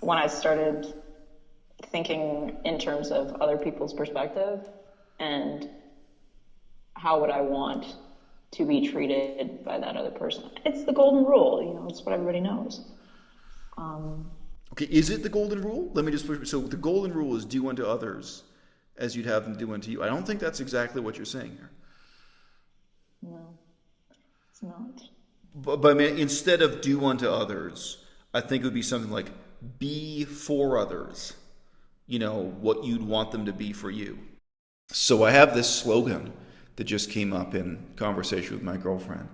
when I started thinking in terms of other people's perspective and how would I want to be treated by that other person. It's the golden rule, you know, it's what everybody knows. Okay, is it the golden rule? Let me just push. So the golden rule is do unto others as you'd have them do unto you. I don't think that's exactly what you're saying here. No, it's not. But I mean, instead of do unto others, I think it would be something like be for others, you know, what you'd want them to be for you. So I have this slogan that just came up in conversation with my girlfriend,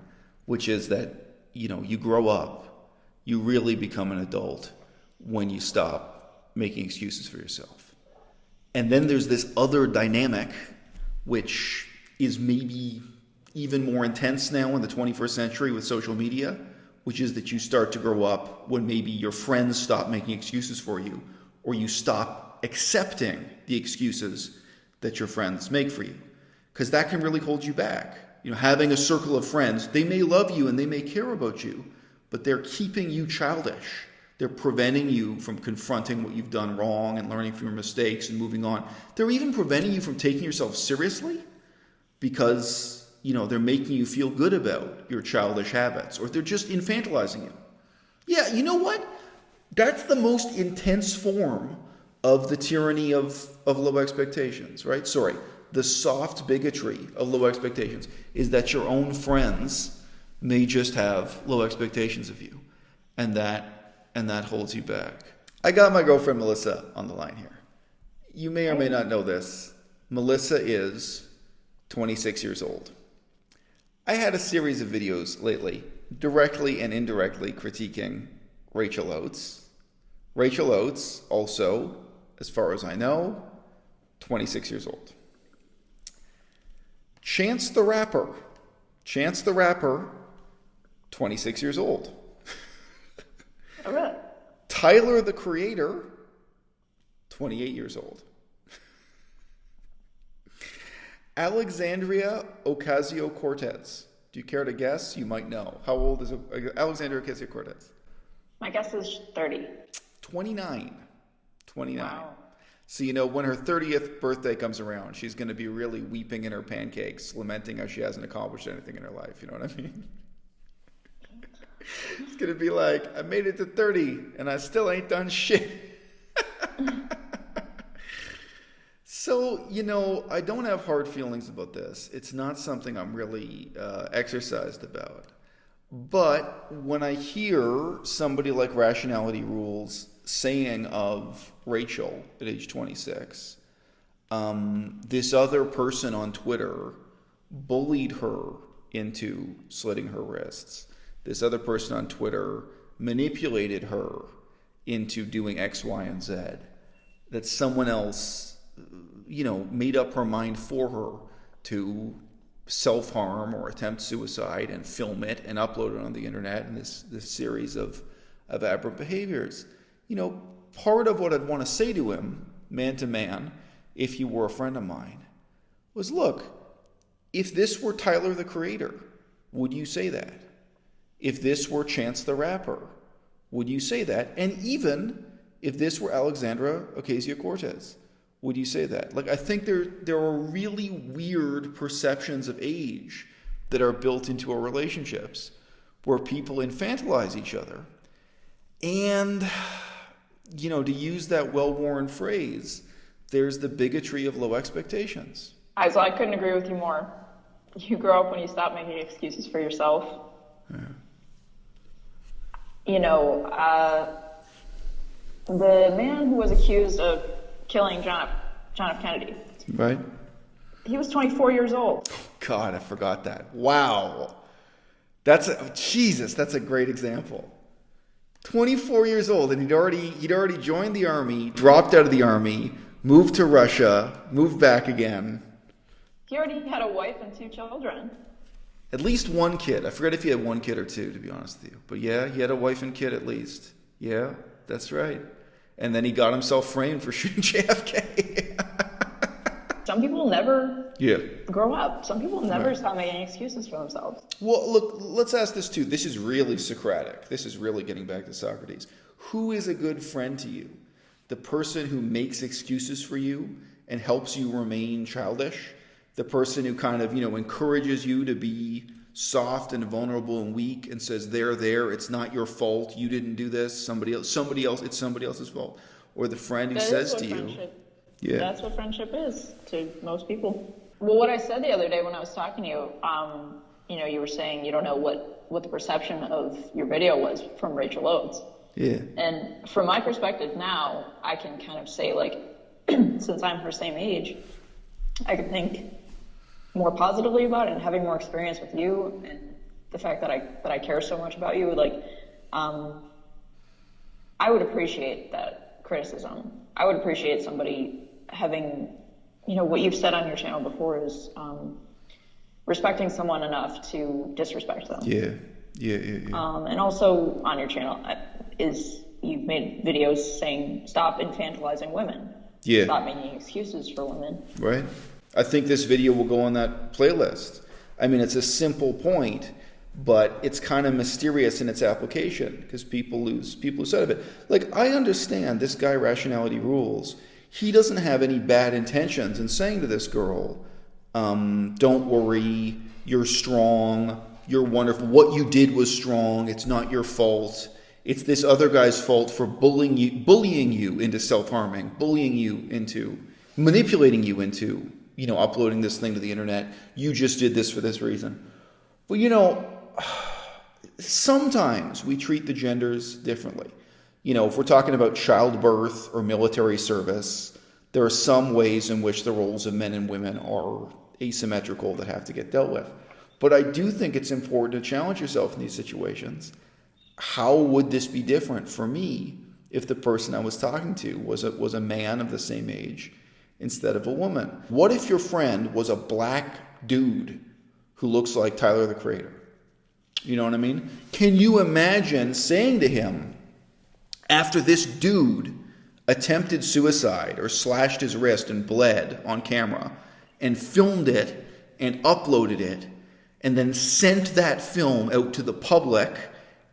which is that, you know, you grow up, you really become an adult when you stop making excuses for yourself. And then there's this other dynamic, which is maybe even more intense now in the 21st century with social media, which is that you start to grow up when maybe your friends stop making excuses for you, or you stop accepting the excuses that your friends make for you. Because that can really hold you back. You know, having a circle of friends, they may love you and they may care about you, but they're keeping you childish. They're preventing you from confronting what you've done wrong and learning from your mistakes and moving on. They're even preventing you from taking yourself seriously because, you know, they're making you feel good about your childish habits, or they're just infantilizing you. Yeah, you know what? That's the most intense form of the tyranny of low expectations, right? Sorry. The soft bigotry of low expectations is that your own friends may just have low expectations of you, and that holds you back. I got my girlfriend Melissa on the line here. You may or may not know this. Melissa is 26 years old. I had a series of videos lately, directly and indirectly critiquing Rachel Oates. Rachel Oates, also, as far as I know, 26 years old. Chance the Rapper, 26 years old. All right. Tyler, the Creator, 28 years old. Alexandria Ocasio-Cortez. Do you care to guess? You might know. How old is Alexandria Ocasio-Cortez? My guess is 30. 29. Wow. So, you know, when her 30th birthday comes around, she's going to be really weeping in her pancakes, lamenting how she hasn't accomplished anything in her life. You know what I mean? It's going to be like, I made it to 30 and I still ain't done shit. So, you know, I don't have hard feelings about this. It's not something I'm really exercised about. But when I hear somebody like Rationality Rules saying of Rachel at age 26, this other person on Twitter bullied her into slitting her wrists. This other person on Twitter manipulated her into doing X, Y, and Z. That someone else, you know, made up her mind for her to self-harm or attempt suicide and film it and upload it on the internet in this series of aberrant behaviors. You know, part of what I'd want to say to him, man to man, if he were a friend of mine, was, look, if this were Tyler, the Creator, would you say that? If this were Chance the Rapper, would you say that? And even if this were Alexandra Ocasio-Cortez, would you say that? Like, I think there are really weird perceptions of age that are built into our relationships where people infantilize each other. And, you know, to use that well-worn phrase, there's the bigotry of low expectations. So I couldn't agree with you more. You grow up when you stop making excuses for yourself. Yeah. You know, the man who was accused of killing John F. Kennedy. Right. He was 24 years old. God, I forgot that. Wow. That's a great example. 24 years old, and he'd already joined the army, dropped out of the army, moved to Russia, moved back again. He already had a wife and 2 children. At least one kid. I forget if he had 1 kid or 2, to be honest with you. But yeah, he had a wife and kid at least. Yeah, that's right. And then he got himself framed for shooting JFK. Some people never Yeah. grow up. Some people never Right. stop making excuses for themselves. Well, look, let's ask this too. This is really Socratic. This is really getting back to Socrates. Who is a good friend to you? The person who makes excuses for you and helps you remain childish? The person who kind of, encourages you to be soft and vulnerable and weak and says, there, it's not your fault, you didn't do this, it's somebody else's fault. Or the friend who says to you, yeah, that's what friendship is to most people. Well, what I said the other day when I was talking to you, you were saying you don't know what the perception of your video was from Rachel Oates. Yeah. And from my perspective now, I can kind of say, like, since I'm her same age, I can think more positively about it, and having more experience with you and the fact that I care so much about you, like, I would appreciate that criticism. I would appreciate somebody having, what you've said on your channel before is respecting someone enough to disrespect them. Yeah. And also on your channel is you've made videos saying stop infantilizing women. Yeah. Stop making excuses for women. Right. I think this video will go on that playlist. I mean, it's a simple point, but it's kind of mysterious in its application because people lose sight of it. Like, I understand this guy, Rationality Rules. He doesn't have any bad intentions in saying to this girl, don't worry, you're strong, you're wonderful. What you did was strong. It's not your fault. It's this other guy's fault for bullying you into self-harming, bullying you into, manipulating you into, uploading this thing to the internet. You just did this for this reason. Well, sometimes we treat the genders differently. If we're talking about childbirth or military service, there are some ways in which the roles of men and women are asymmetrical that have to get dealt with. But I do think it's important to challenge yourself in these situations. How would this be different for me if the person I was talking to was a man of the same age instead of a woman? What if your friend was a black dude who looks like Tyler, the Creator? You know what I mean? Can you imagine saying to him, after this dude attempted suicide or slashed his wrist and bled on camera and filmed it and uploaded it and then sent that film out to the public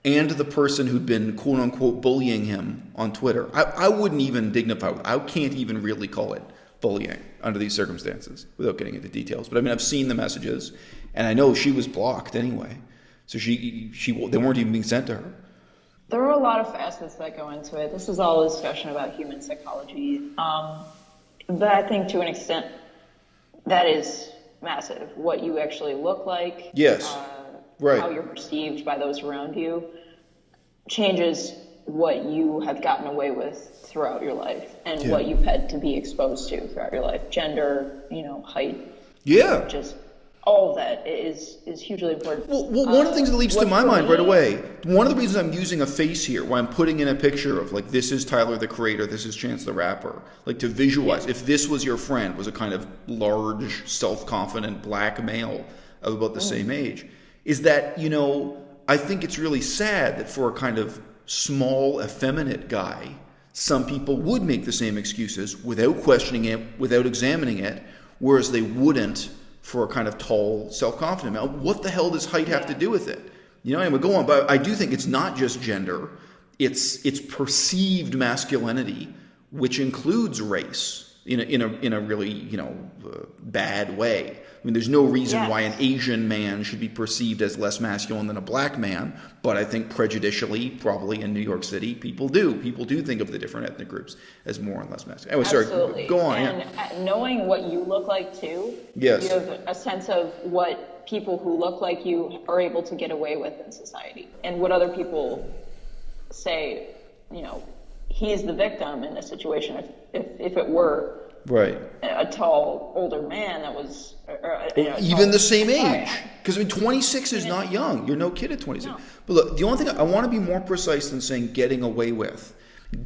and the person who'd been quote-unquote bullying him on Twitter? I wouldn't even dignify it. I can't even really call it bullying under these circumstances without getting into details. But I mean, I've seen the messages, and I know she was blocked anyway. So they weren't even being sent to her. There are a lot of facets that go into it. This is all a discussion about human psychology. But I think to an extent that is massive. What you actually look like. Yes. Right. How you're perceived by those around you changes what you have gotten away with throughout your life and what you've had to be exposed to throughout your life. Gender, height. Yeah. Just all of that is hugely important. Well, one of the things that leaps to my mind right away, one of the reasons I'm using a face here, why I'm putting in a picture of, like, this is Tyler, the Creator, this is Chance the Rapper, like, to visualize, if this was your friend, was a kind of large, self-confident black male of about the same age, is that, I think it's really sad that for a kind of small, effeminate guy, some people would make the same excuses without questioning it, without examining it, whereas they wouldn't for a kind of tall, self-confident man. What the hell does height have to do with it? Anyway, go on. But I do think it's not just gender. It's perceived masculinity, which includes race in a really, bad way. I mean, there's no reason why an Asian man should be perceived as less masculine than a black man, but I think prejudicially, probably in New York City, people do. People do think of the different ethnic groups as more and less masculine. Anyway, Absolutely. Sorry, go on. And knowing what you look like too, yes. You have a sense of what people who look like you are able to get away with in society, and what other people say, he's the victim in this situation. If it were right, a tall, older man that was even the same age. Because 26 is not young. You're no kid at 26. No. But look, the only thing I want to be more precise than saying getting away with.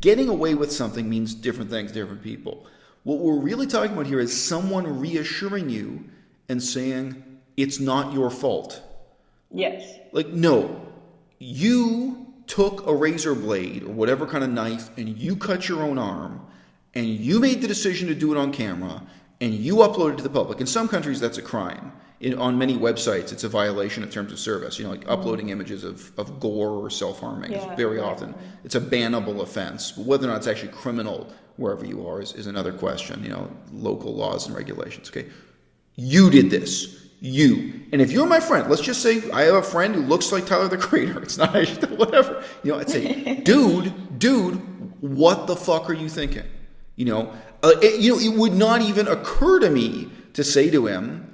Getting away with something means different things to different people. What we're really talking about here is someone reassuring you and saying it's not your fault. Yes. Like, no, you took a razor blade or whatever kind of knife and you cut your own arm, and you made the decision to do it on camera, and you upload it to the public. In some countries, that's a crime. On many websites, it's a violation of terms of service. Like uploading images of gore or self-harming is very often. It's a bannable offense. But whether or not it's actually criminal wherever you are is another question. Local laws and regulations. Okay, you did this. And if you're my friend, let's just say I have a friend who looks like Tyler the Creator. It's not whatever. I'd say, dude, what the fuck are you thinking? It would not even occur to me to say to him,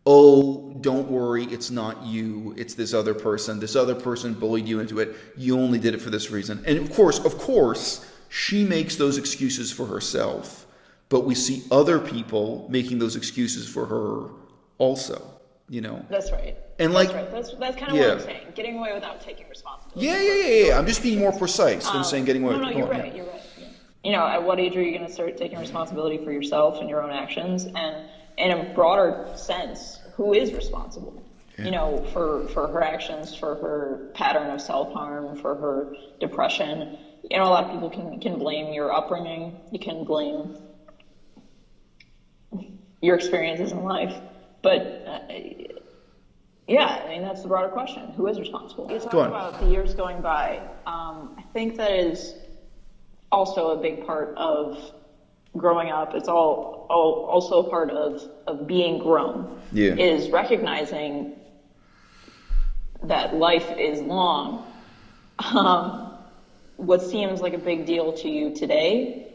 oh, don't worry, it's not you, it's this other person. This other person bullied you into it. You only did it for this reason. And of course, she makes those excuses for herself. But we see other people making those excuses for her also, That's right. And that's right. That's kind of what I'm saying. Getting away without taking responsibility. Yeah. I'm just being more precise than saying getting away. No, you're right. You're right. Yeah. At what age are you going to start taking responsibility for yourself and your own actions? And in a broader sense, who is responsible? Yeah. For her actions, for her pattern of self-harm, for her depression. A lot of people can blame your upbringing. You can blame your experiences in life. But, that's the broader question. Who is responsible? You talk about the years going by. I think that is also a big part of growing up. It's also a part of being grown. Yeah. Is recognizing that life is long. What seems like a big deal to you today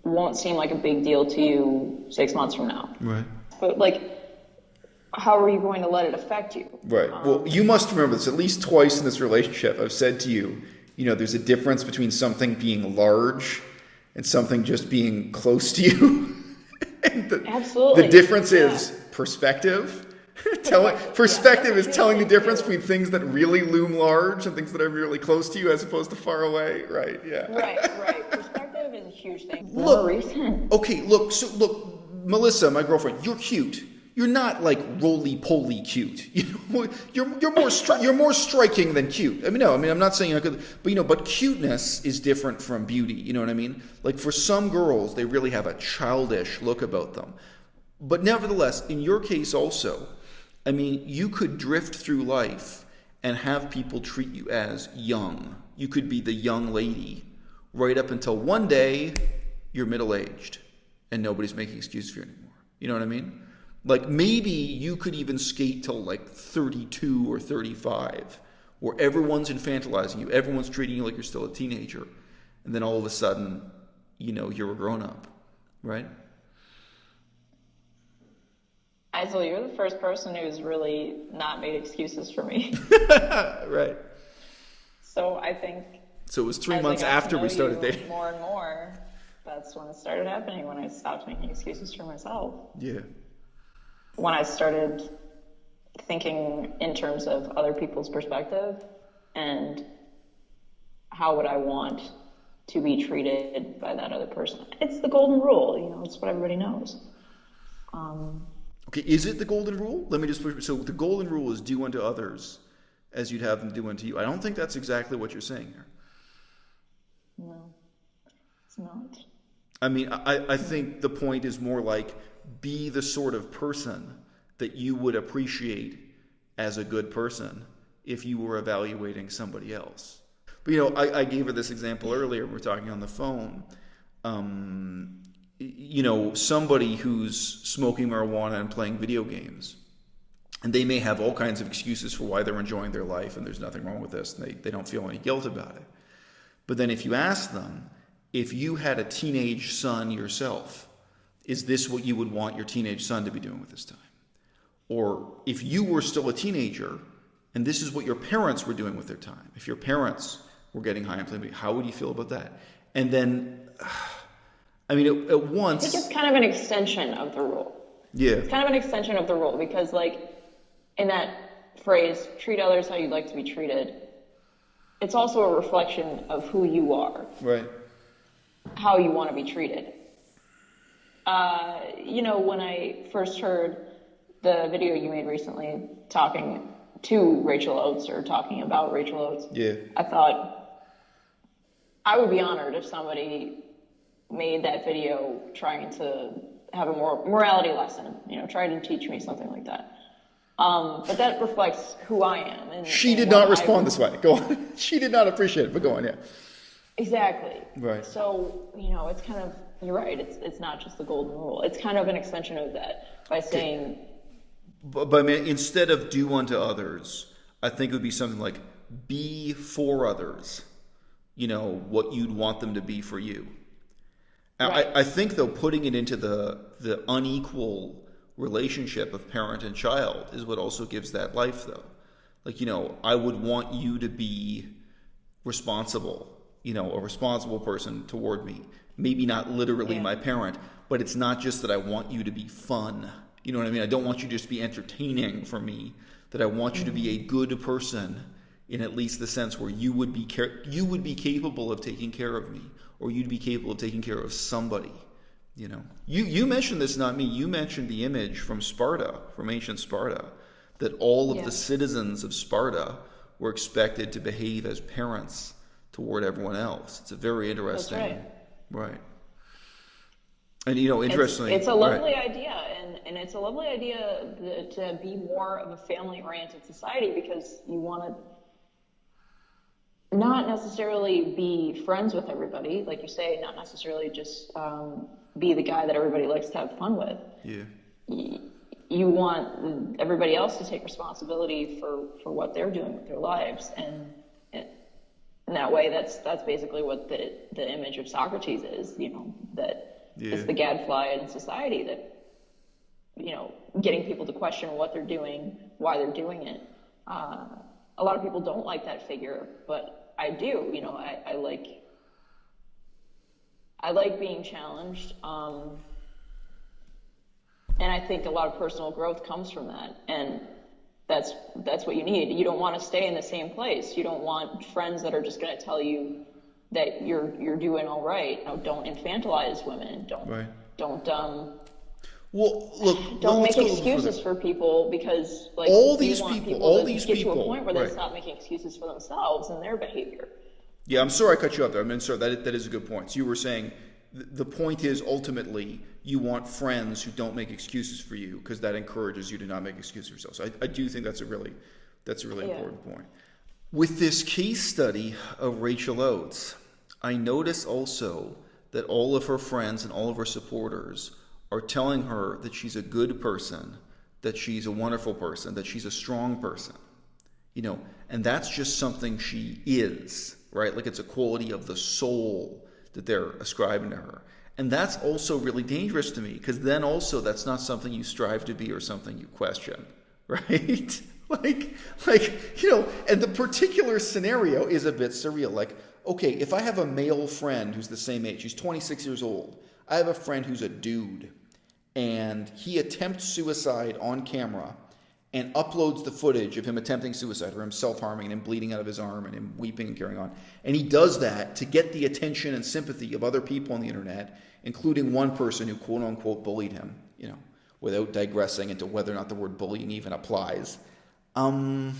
won't seem like a big deal to you 6 months from now. Right. But how are you going to let it affect you? Right. Well, you must remember this. At least twice in this relationship, I've said to you, there's a difference between something being large and something just being close to you. Absolutely. The difference is perspective. Perspective is telling the difference between things that really loom large and things that are really close to you as opposed to far away. Right. Yeah. Right. Perspective is a huge thing. Look, recent. Okay. Look, Melissa, my girlfriend, you're cute. You're not roly-poly cute. You're more striking than cute. I'm not saying but cuteness is different from beauty. You know what I mean? For some girls, they really have a childish look about them. But nevertheless, in your case also, you could drift through life and have people treat you as young. You could be the young lady right up until one day you're middle-aged and nobody's making excuses for you anymore. You know what I mean? Maybe you could even skate till 32 or 35, where everyone's infantilizing you, everyone's treating you like you're still a teenager, and then all of a sudden, you're a grown-up, right? Isel, you're the first person who's really not made excuses for me. Right. So I think... So it was 3 months after we started dating. More and more, that's when it started happening, when I stopped making excuses for myself. Yeah. When I started thinking in terms of other people's perspective and how would I want to be treated by that other person. It's the golden rule, it's what everybody knows. Okay, is it the golden rule? Let me just push. So the golden rule is do unto others as you'd have them do unto you. I don't think that's exactly what you're saying here. No, it's not. I think the point is more be the sort of person that you would appreciate as a good person if you were evaluating somebody else. But, I gave her this example earlier. We were talking on the phone. Somebody who's smoking marijuana and playing video games, and they may have all kinds of excuses for why they're enjoying their life, and there's nothing wrong with this, and they don't feel any guilt about it. But then if you ask them, if you had a teenage son yourself, is this what you would want your teenage son to be doing with his time? Or if you were still a teenager and this is what your parents were doing with their time, if your parents were getting high and playing, how would you feel about that? And then, at once... I think it's kind of an extension of the rule. Yeah. It's kind of an extension of the rule because, in that phrase, treat others how you'd like to be treated, it's also a reflection of who you are. Right. How you want to be treated. When I first heard the video you made recently talking to Rachel Oates or talking about Rachel Oates, yeah, I thought I would be honored if somebody made that video trying to have a morality lesson, try to teach me something like that. But that reflects who I am. And she did not respond this way. Go on. She did not appreciate it, but go on, yeah. Exactly. Right. So, it's kind of, you're right, it's not just the golden rule. It's kind of an extension of that by saying... But I mean, instead of do unto others, I think it would be something like be for others, what you'd want them to be for you. Right. I think, though, putting it into the unequal relationship of parent and child is what also gives that life, though. Like, I would want you to be responsible, a responsible person toward me. Maybe not literally my parent, but it's not just that I want you to be fun. You know what I mean? I don't want you to just be entertaining for me, that I want you to be a good person in at least the sense where you would be capable of taking care of me, or you'd be capable of taking care of somebody. You mentioned this, not me. You mentioned the image from Sparta, from ancient Sparta, that all of the citizens of Sparta were expected to behave as parents toward everyone else. It's a very interesting. That's right. And interestingly, it's a lovely idea, and it's a lovely idea to be more of a family-oriented society, because you want to not necessarily be friends with everybody, like you say, not necessarily just be the guy that everybody likes to have fun with. Yeah. You want everybody else to take responsibility for what they're doing with their lives, and in that way, that's basically what the image of Socrates is. That it's the gadfly in society that getting people to question what they're doing, why they're doing it. A lot of people don't like that figure, but I do. I like being challenged, and I think a lot of personal growth comes from that, and that's what you need. You don't want to stay in the same place. You don't want friends that are just going to tell you that you're doing all right. Don't infantilize women. Don't Well, look. Don't make excuses for people, because all these people get to a point where they stop making excuses for themselves and their behavior. Yeah, I'm sorry I cut you off there. That is a good point. So you were saying the point is ultimately you want friends who don't make excuses for you, because that encourages you to not make excuses for yourself. So I do think that's a really important point. With this case study of Rachel Oates, I notice also that all of her friends and all of her supporters are telling her that she's a good person, that she's a wonderful person, that she's a strong person. And that's just something she is, right? Like, it's a quality of the soul that they're ascribing to her. And that's also really dangerous to me, because then also that's not something you strive to be or something you question, right? And the particular scenario is a bit surreal. Like, okay, if I have a male friend who's the same age, he's 26 years old. I have a friend who's a dude, and he attempts suicide on camera and uploads the footage of him attempting suicide, or him self-harming, and him bleeding out of his arm, and him weeping and carrying on. And he does that to get the attention and sympathy of other people on the internet, including one person who quote-unquote bullied him, without digressing into whether or not the word bullying even applies. Would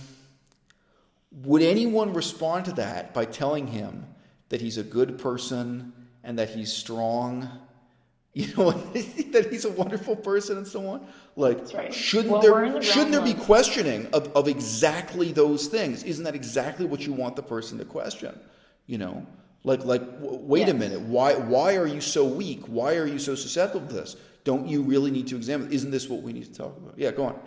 anyone respond to that by telling him that he's a good person and that he's strong, that he's a wonderful person and so on? Like, right. shouldn't there be questioning of exactly those things? Isn't that exactly what you want the person to question? Wait a minute, why are you so weak? Why are you so susceptible to this? Don't you really need to examine? Isn't this what we need to talk about? Yeah, go on.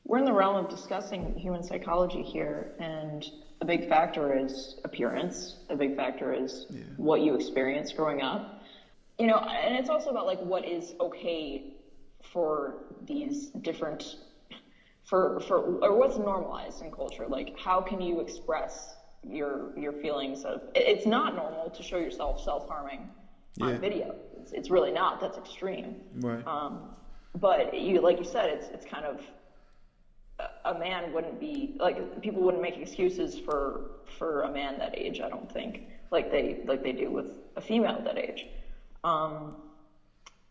We're in the realm of discussing human psychology here, and a big factor is appearance. A big factor is what you experienced growing up. And it's also about what is okay for these different, or what's normalized in culture. Like, how can you express your feelings of, it's not normal to show yourself self-harming on video. It's really not. That's extreme. Right. But like you said, it's kind of, a man wouldn't be, people wouldn't make excuses for a man that age, I don't think, like they do with a female that age.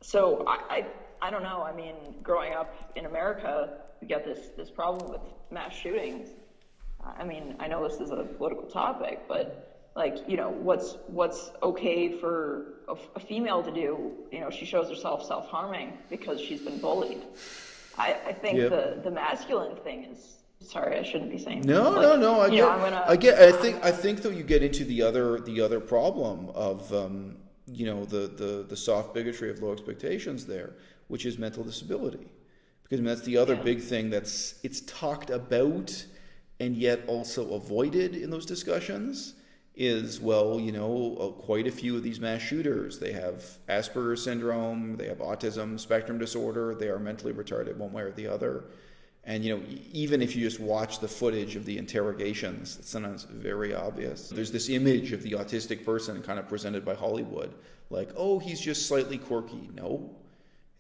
So I don't know. I mean, growing up in America, we got this problem with mass shootings. I mean, I know this is a political topic, but like, what's okay for a female to do. She shows herself self-harming because she's been bullied. I think Yep. the masculine thing is, sorry, I shouldn't be saying No, things no, like, no. I'm gonna, I think though you get into the other problem of the soft bigotry of low expectations there, which is mental disability, because I mean, that's the other big thing it's talked about and yet also avoided in those discussions. Is quite a few of these mass shooters, they have Asperger's syndrome, they have autism spectrum disorder, they are mentally retarded one way or the other. And even if you just watch the footage of the interrogations, it's sometimes very obvious. There's this image of the autistic person kind of presented by Hollywood, like, oh, he's just slightly quirky. No,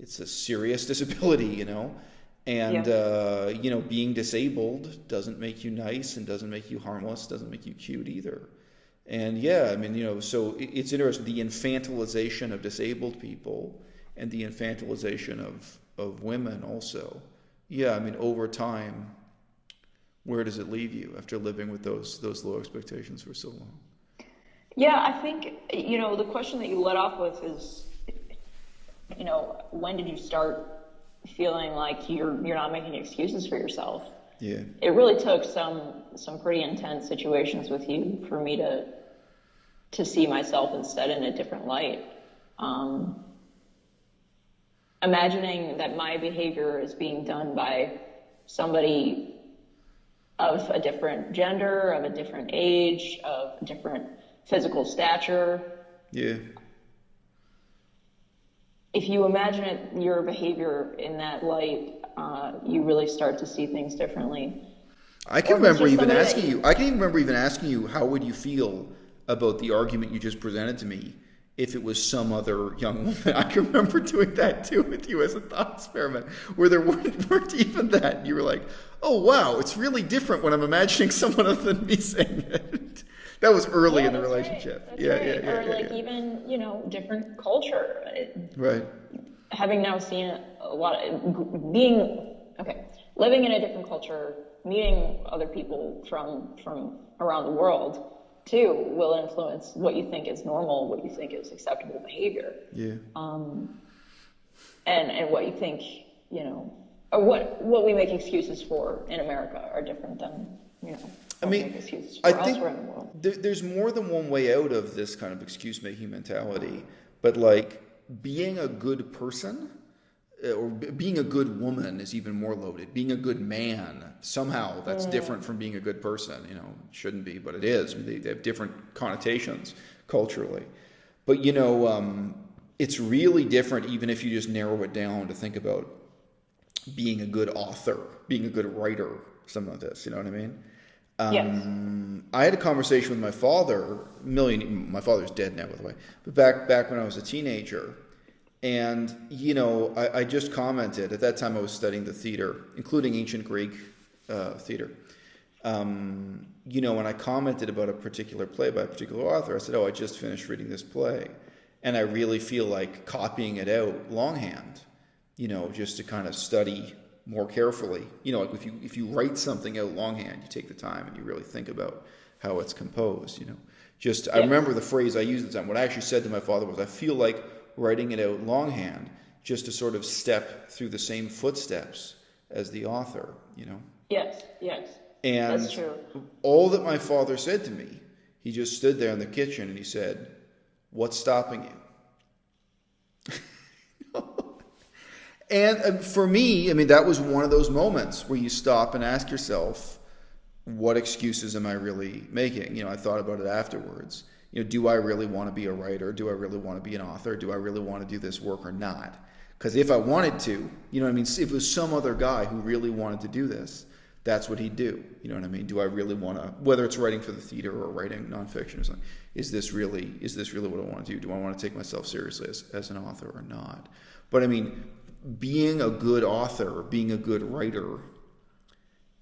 it's a serious disability, And being disabled doesn't make you nice and doesn't make you harmless, doesn't make you cute either. And so it's interesting, the infantilization of disabled people and the infantilization of women also. Yeah, I mean, over time, where does it leave you after living with those low expectations for so long? Yeah, I think, the question that you let off with is, when did you start feeling like you're not making excuses for yourself? Yeah. It really took some pretty intense situations with you for me to see myself instead in a different light. Imagining that my behavior is being done by somebody of a different gender, of a different age, of a different physical stature. Yeah. If you imagine your behavior in that light, you really start to see things differently. I can remember even asking you, how would you feel about the argument you just presented to me if it was some other young woman? I can remember doing that too with you as a thought experiment, where there weren't even that. You were like, oh wow, it's really different when I'm imagining someone other than me saying it. That was early in the relationship. Right. Even, different culture. Right. Having now seen a lot of living in a different culture, meeting other people from around the world too will influence what you think is normal, what you think is acceptable behavior. Yeah. And what you think, or what we make excuses for in America are different than, I mean, make excuses for I think elsewhere in the world. There's more than one way out of this kind of excuse-making mentality, but like being a good person or being a good woman is even more loaded. Being a good man, somehow that's different from being a good person. It shouldn't be, but it is. I mean, they have different connotations culturally. But, it's really different even if you just narrow it down to think about being a good author, being a good writer, something like this. You know what I mean? Yes. I had a conversation with my father. My father's dead now, by the way. But back when I was a teenager, and I just commented. At that time, I was studying the theater, including ancient Greek theater. And I commented about a particular play by a particular author. I said, "Oh, I just finished reading this play, and I really feel like copying it out longhand. Just to kind of study more carefully. Like if you write something out longhand, you take the time and you really think about how it's composed. I remember the phrase I used at the time. What I actually said to my father was, I feel like writing it out longhand just to sort of step through the same footsteps as the author. Yes. And that's true. All that my father said to me, he just stood there in the kitchen and he said, "What's stopping you?" And for me, I mean, that was one of those moments where you stop and ask yourself, what excuses am I really making? I thought about it afterwards. Do I really want to be a writer? Do I really want to be an author? Do I really want to do this work or not? Because if I wanted to, if it was some other guy who really wanted to do this, that's what he'd do. You know what I mean? Do I really want to, whether it's writing for the theater or writing nonfiction or something, is this really what I want to do? Do I want to take myself seriously as an author or not? But I mean, being a good author, being a good writer,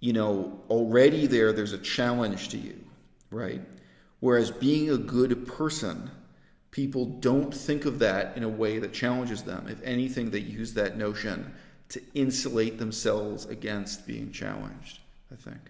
already there's a challenge to you, right? Whereas being a good person, people don't think of that in a way that challenges them. If anything, they use that notion to insulate themselves against being challenged, I think.